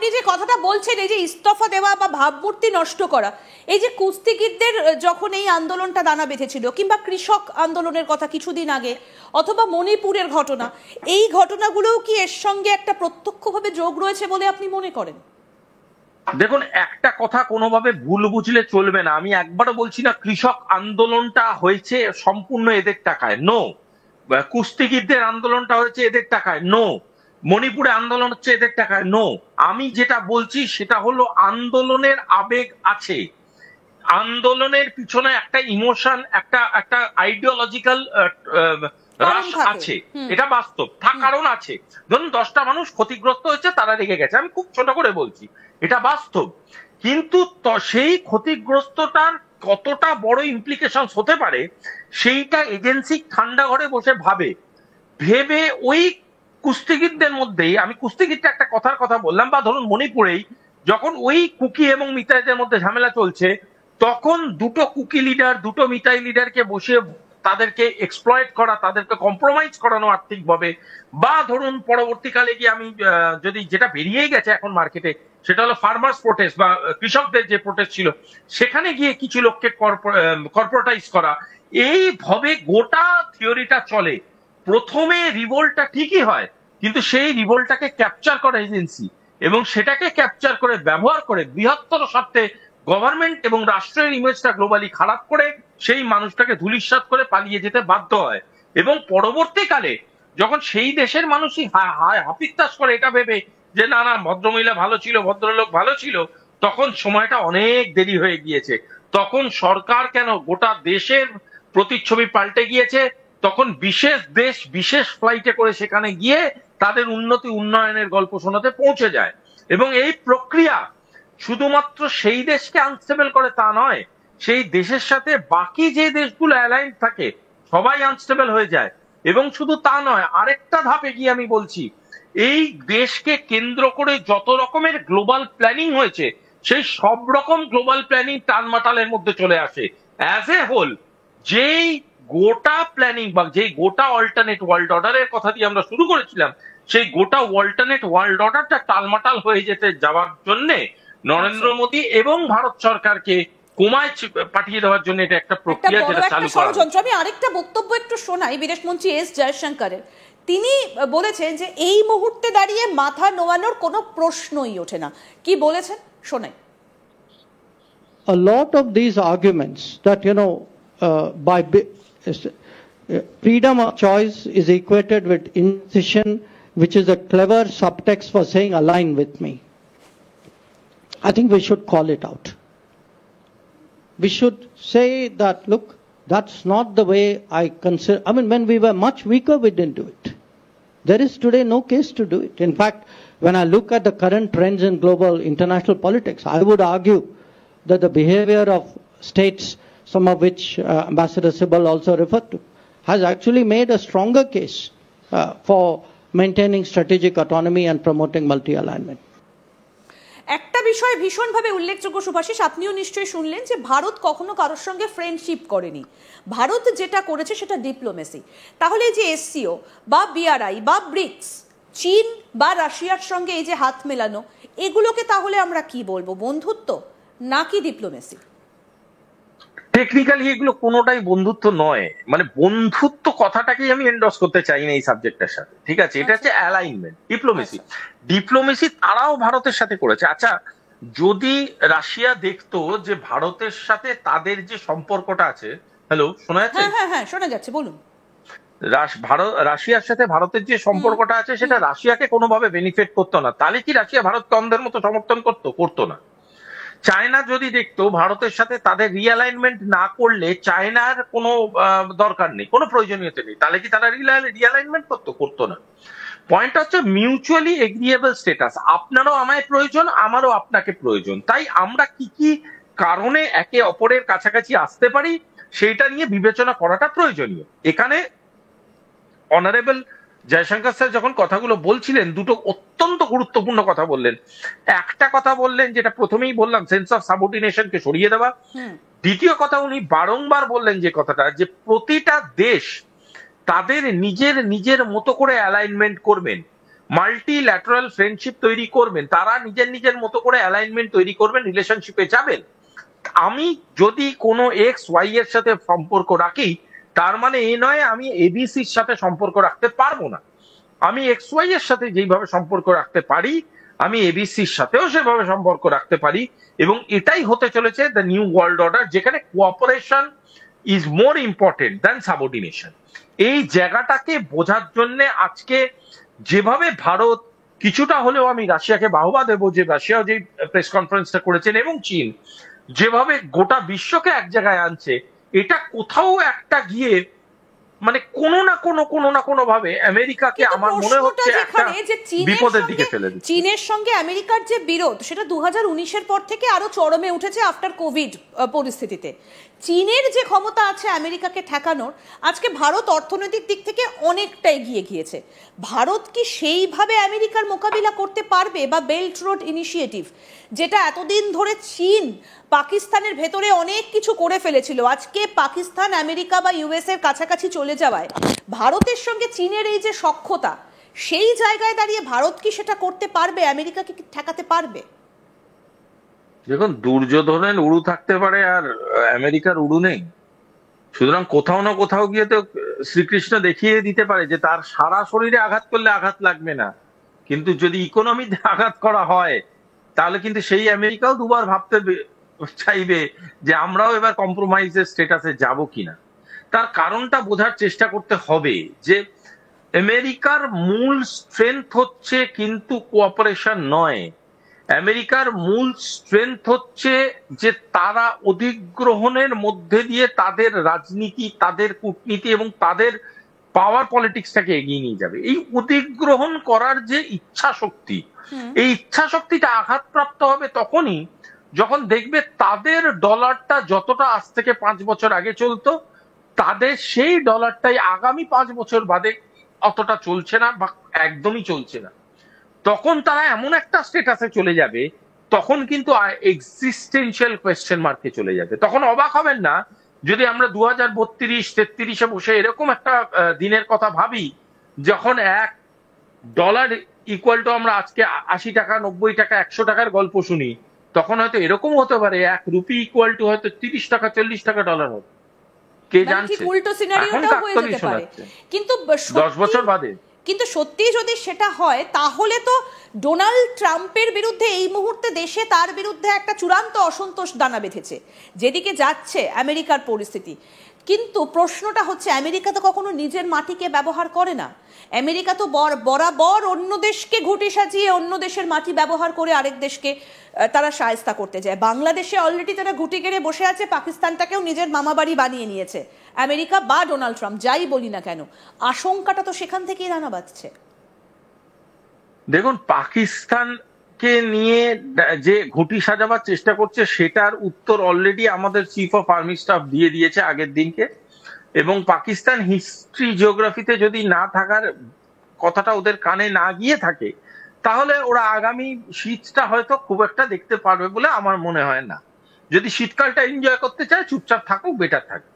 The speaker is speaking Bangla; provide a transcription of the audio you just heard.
আপনি যে কথাটা বলছেন, এই যে ইস্তফা দেওয়া বা ভাবমূর্তি নষ্ট করা, এই যে কুস্তিগীরদের যখন এই আন্দোলনটা দানা বেঁধেছিল, কিংবা কৃষক আন্দোলনের কথা কিছুদিন আগে, অথবা মণিপুরের ঘটনা, এই ঘটনাগুলোও কি এর সঙ্গে একটা প্রত্যক্ষভাবে যোগ রয়েছে বলে আপনি মনে করেন? দেখুন, একটা কথা কোনোভাবে ভুল বুঝলে চলবে না। আমি একবারও বলছি না কৃষক আন্দোলনটা হয়েছে সম্পূর্ণ এদের টাকায়, নো। কুস্তিগীরদের আন্দোলনটা হয়েছে এদের টাকায়, নো। মণিপুরে আন্দোলন হচ্ছে এদের টাকায়, নো। আমি যেটা বলছি সেটা হলো আন্দোলনের আবেগ আছে, আন্দোলনের পিছনে একটা ইমোশন, একটা একটা আইডিওলজিক্যাল রাশ আছে, এটা বাস্তব। তার কারণ আছে, ধরুন 10টা মানুষ ক্ষতিগ্রস্ত হয়েছে, তারা রেগে গেছে, আমি খুব ছোট করে বলছি, এটা বাস্তব। কিন্তু সেই ক্ষতিগ্রস্তটার কতটা বড় ইমপ্লিকেশন হতে পারে সেইটা এজেন্সি ঠান্ডা ঘরে বসে ভেবে ওই কুস্তিগীরদের মধ্যেই, আমি কুস্তিগীরটা একটা কথার কথা বললাম, বা ধরুন মণিপুরেই যখন ওই কুকি এবং মিতাইদের মধ্যে ঝামেলা চলছে, তখন দুটো কুকি লিডার, দুটো মিতাই লিডারকে বসিয়ে তাদেরকে এক্সপ্লয়েট করা, তাদেরকে কম্প্রোমাইজ করানো আর্থিকভাবে, বা ধরুন পরবর্তীকালে গিয়ে আমি যদি, যেটা বেরিয়েই গেছে এখন মার্কেটে, সেটা হলো ফার্মার্স প্রোটেস্ট বা কৃষকদের যে প্রোটেস্ট ছিল, সেখানে গিয়ে কিছু লোককে কর্পোরেটাইজ করা, এইভাবে গোটা থিওরিটা চলে। প্রথমে রিভোল্টটা ঠিকই হয়, কিন্তু সেই রিভোল্টটাকে ক্যাপচার করে এজেন্সি, এবং সেটাকে ক্যাপচার করে ব্যবহার করে বৃহত্তর স্বার্থে গভর্নমেন্ট এবং রাষ্ট্রের ইমেজটা গ্লোবালি খারাপ করে সেই মানুষটাকে ধূলিসাৎ করে পালিয়ে যেতে বাধ্য হয়। এবং পরবর্তীকালে যখন সেই দেশের মানুষই হাপিত্তাস করে এটা ভেবে যে না না ভদ্রমহিলা ভালো ছিল, ভদ্রলোক ভালো ছিল, তখন সময়টা অনেক দেরি হয়ে গিয়েছে। তখন সরকার কেন, গোটা দেশের প্রতিচ্ছবি পাল্টে গিয়েছে। তখন বিশেষ দেশ বিশেষ ফ্লাইটে করে সেখানে গিয়ে তাদের উন্নতি উন্নয়নের গল্প শোনাতে পৌঁছে যায়। এবং এই প্রক্রিয়া শুধুমাত্র সেই দেশকে আনস্টেবল করে তা নয়, সেই দেশের সাথে বাকি যে দেশগুলো অ্যালাইন থাকে সবাই আনস্টেবল হয়ে যায়। এবং শুধু তা নয়, আরেকটা ধাপে গিয়ে আমি বলছি, এই দেশকে কেন্দ্র করে যত রকমের গ্লোবাল প্ল্যানিং হয়েছে, সেই সব রকম গ্লোবাল প্ল্যানিং টালমাটালের মধ্যে চলে আসে। অ্যাজ এ হোল যেই গোটা প্ল্যানিং বা যেই গোটা অল্টারনেট ওয়ার্ল্ড অর্ডারের কথা দিয়ে আমরা শুরু করেছিলাম, সেই গোটা অল্টারনেট ওয়ার্ল্ড অর্ডারটা টালমাটাল হয়ে যেতে যাওয়ার জন্য নরেন্দ্র মোদী এবং ভারত সরকারকে কোমায় পাঠিয়ে দেওয়ার জন্য এটা একটা প্রক্রিয়া, যেটা চালু করা হয়েছে। আমি আরেকটা বক্তব্য একটু শোনাই বিদেশমন্ত্রী এস জয়শঙ্করের। তিনি বলেছেন যে এই মুহূর্তে দাঁড়িয়ে মাথা নোয়ানোর কোনো প্রশ্নই ওঠে না। কি বলেছেন শোনাই। A lot of these arguments that, by freedom of choice is equated with indecision, which is a clever subtext for saying align with me. I think we should call it out. We should say that, look, that's not the way I consider. I mean, when we were much weaker, we didn't do it. There is today no case to do it. In fact, when I look at the current trends in global international politics, I would argue that the behavior of states, some of which Ambassador Sibal also referred to, has actually made a stronger case for maintaining strategic autonomy and promoting multi-alignment. একটা বিষয় ভীষণভাবে উল্লেখযোগ্য সুভাষিস, আপনিও নিশ্চয়ই শুনলেন যে ভারত কখনো কারোর সঙ্গে ফ্রেন্ডশিপ করেনি। ভারত যেটা করেছে সেটা ডিপ্লোমেসি। তাহলে যে এসসিও বা বিআরআই বা ব্রিক্স, চীন বা রাশিয়ার সঙ্গে এই যে হাত মেলানো, এগুলোকে তাহলে আমরা কি বলবো, বন্ধুত্ব নাকি ডিপ্লোমেসি? টেকনিক্যালি এগুলো কোনোটাই বন্ধুত্ব নয়। মানে বন্ধুত্ব কথাটাকেই আমি এন্ডোর্স করতে চাই না এই সাবজেক্টের সাথে, ঠিক আছে? এটা হচ্ছে অ্যালাইনমেন্ট, ডিপ্লোমেসি। ডিপ্লোমেসি তারাও ভারতের সাথে করেছে। আচ্ছা, যদি রাশিয়া দেখতো যে ভারতের সাথে তাদের যে সম্পর্কটা আছে, হ্যালো শোনা যাচ্ছে? হ্যাঁ হ্যাঁ শোনা যাচ্ছে, বলুন। রাশিয়ার সাথে ভারতের যে সম্পর্কটা আছে সেটা রাশিয়াকে কোনোভাবে বেনিফিট করতো না, তাহলে কি রাশিয়া ভারতকে অন্ধের মতো সমর্থন করতো না। চায়না যদি দেখতো ভারতের সাথে তাদের রিঅ্যালাইনমেন্ট না করলে চায়নার কোনো দরকার নেই, কোনো প্রয়োজনীয়তা নেই, তাহলে কি তারা রিঅ্যালাইনমেন্ট করতো না। পয়েন্ট হচ্ছে মিউচুয়ালি এগ্রিয়েবল স্ট্যাটাস। আপনারও আমায় প্রয়োজন, আমারও আপনাকে প্রয়োজন, তাই আমরা কি কি কারণে একে অপরের কাছাকাছি আসতে পারি সেইটা নিয়ে বিবেচনা করাটা প্রয়োজনীয়। এখানে অনারেবল জয়শঙ্কর স্যার যখন কথাগুলো বলছিলেন, দুটো অত্যন্ত গুরুত্বপূর্ণ কথা বললেন। একটা কথা বললেন যেটা প্রথমেই বললাম, সেন্স অফ সাবঅর্ডিনেশনকে সরিয়ে দেওয়া। দ্বিতীয় কথা উনি বারংবার বললেন যে কথাটা, যে প্রতিটা দেশ তাদের নিজের নিজের মতো করে অ্যালাইনমেন্ট করবেন। মাল্টিল্যাটারাল ফ্রেন্ডশিপ তৈরি করবেন, তারা নিজের নিজের মতো করে অ্যালাইনমেন্ট তৈরি করবেন, রিলেশনশিপে যাবেন। আমি যদি কোনো এক্স ওয়াই এর সাথে সম্পর্ক রাখি, তার মানে এই নয় আমি এবিসির সাথে সম্পর্ক রাখতে পারবো না। আমি এক্স ওয়াই এর সাথে যেভাবে সম্পর্ক রাখতে পারি, আমি এবিসির সাথেও সেভাবে সম্পর্ক রাখতে পারি। এবং এটাই হতে চলেছে দ্য নিউ ওয়ার্ল্ড অর্ডার, যেখানে cooperation is more important than subordination. এই জায়গাটাকে বোঝার জন্য আজকে যেভাবে ভারত কিছুটা হলেও, আমি রাশিয়াকে বাহবা দেবো যে রাশিয়াও যে প্রেস কনফারেন্সটা করেছেন, এবং চীন যেভাবে গোটা বিশ্বকে এক জায়গায় আনছে, এটা কোথাও একটা গিয়ে মানে কোনো না কোনো ভাবে আমেরিকাকে আমার মনে হচ্ছে একটা বিপদের দিকে ফেলে দিচ্ছে। চীনের সঙ্গে আমেরিকার যে বিরোধ, সেটা 2019-এর পর থেকে আরো চরমে উঠেছে আফটার কোভিড পরিস্থিতিতে। চীনের যে ক্ষমতা আছে আমেরিকাকে ঠেকানোর, আজকে ভারত অর্থনৈতিক দিক থেকে অনেকটা এগিয়ে গিয়েছে। ভারত কি সেইভাবে আমেরিকার মোকাবিলা করতে পারবে? বা বেল্ট রোড ইনিশিয়েটিভ, যেটা এতদিন ধরে চীন পাকিস্তানের ভেতরে অনেক কিছু করে ফেলেছিল, আজকে পাকিস্তান আমেরিকা বা ইউএস এর কাছাকাছি চলে যাওয়ায় ভারতের সঙ্গে চীনের এই যে সখ্যতা, সেই জায়গায় দাঁড়িয়ে ভারত কি সেটা করতে পারবে? আমেরিকাকে কি ঠেকাতে পারবে? দেখুন, দুর্যোধনের উড়ু থাকতে পারে আর আমেরিকার উড়ু নেই, সুতরাং কোথাও না কোথাও গিয়ে তো শ্রীকৃষ্ণ দেখিয়ে দিতে পারে যে তার সারা শরীরে আঘাত করলে আঘাত লাগবে না, কিন্তু যদি ইকোনমিতে আঘাত করা হয় তাহলে কিন্তু সেই আমেরিকাও দুবার ভাবতে চাইবে যে আমরাও এবার কম্প্রোমাইজের স্টেটাসে যাব কিনা। তার কারণটা বোঝার চেষ্টা করতে হবে যে আমেরিকার মূল স্ট্রেংথ হচ্ছে কিন্তু কোঅপারেশন নয়। আমেরিকার মূল স্ট্রেংথ হচ্ছে যে তারা অধিগ্রহণের মধ্যে দিয়ে তাদের রাজনীতি, তাদের কূটনীতি এবং তাদের পাওয়ার পলিটিক্সটাকে এগিয়ে নিয়ে যাবে। এই অধিগ্রহণ করার যে ইচ্ছা শক্তি, এই ইচ্ছা শক্তিটা আঘাতপ্রাপ্ত হবে তখনই যখন দেখবে তাদের ডলারটা যতটা আজ থেকে 5 বছর আগে চলতো, তাদের সেই ডলারটাই আগামী 5 বছর বাদে অতটা চলছে না বা একদমই চলছে না। তখন তারা এমন একটা স্টেটাসে চলে যাবে, তখন কিন্তু এক্সিস্টেন্সিয়াল কোয়েশ্চেন মার্কে চলে যাবে। তখন অবাক হবেন না যদি আমরা 2032-33-এ বসে এরকম একটা দিনের কথা ভাবি, যখন $1 ইকুয়াল টু আমরা আজকে 80 টাকা, 90 টাকা, 100 টাকার গল্প শুনি, তখন হয়তো এরকম হতে পারে ₹1 ইকুয়াল টু হয়তো 30 টাকা, 40 টাকা ডলার হবে। কে জানছে? উল্টো সিনারিওটাও হয়ে যেতে পারে, কিন্তু 10 বছর বাদে। কিন্তু সত্যি যদি সেটা হয়, তাহলে তো ডোনাল্ড ট্রাম্পের বিরুদ্ধে এই মুহূর্তে দেশে তার বিরুদ্ধে একটা চূড়ান্ত অসন্তোষ দানা বেঁধেছে, যেদিকে যাচ্ছে আমেরিকার পরিস্থিতি। কিন্তু প্রশ্নটা হচ্ছে, আমেরিকা তো কখনো নিজের মাটিকে ব্যবহার করে না। আমেরিকা তো বরাবর অন্য দেশকে ঘুঁটি সাজিয়ে অন্য দেশের মাটি ব্যবহার করে আরেক দেশকে তারা শায়েস্তা করতে যায়। বাংলাদেশে অলরেডি তারা ঘুঁটি গেড়ে বসে আছে, পাকিস্তানটাকেও নিজের মামাবাড়ি বানিয়ে নিয়েছে আমেরিকা বা ডোনাল্ড ট্রাম্প, যাই বলি না কেন। আশঙ্কাটা তো সেখান থেকেই দানা বাঁধছে। দেখুন, পাকিস্তানকে নিয়ে যে ঘুঁটি সাজাবার চেষ্টা করছে, সেটার উত্তর অলরেডি আমাদের চিফ অফ আর্মি স্টাফ দিয়ে দিয়েছে আগের দিনকে। এবং পাকিস্তান হিস্ট্রি জিওগ্রাফিতে যদি না থাকার কথাটা ওদের কানে না গিয়ে থাকে, তাহলে ওরা আগামী শীতটা হয়তো খুব একটা দেখতে পারবে বলে আমার মনে হয় না। যদি শীতকালটা এনজয় করতে চায়, চুপচাপ থাকুক, বেটার থাকুক।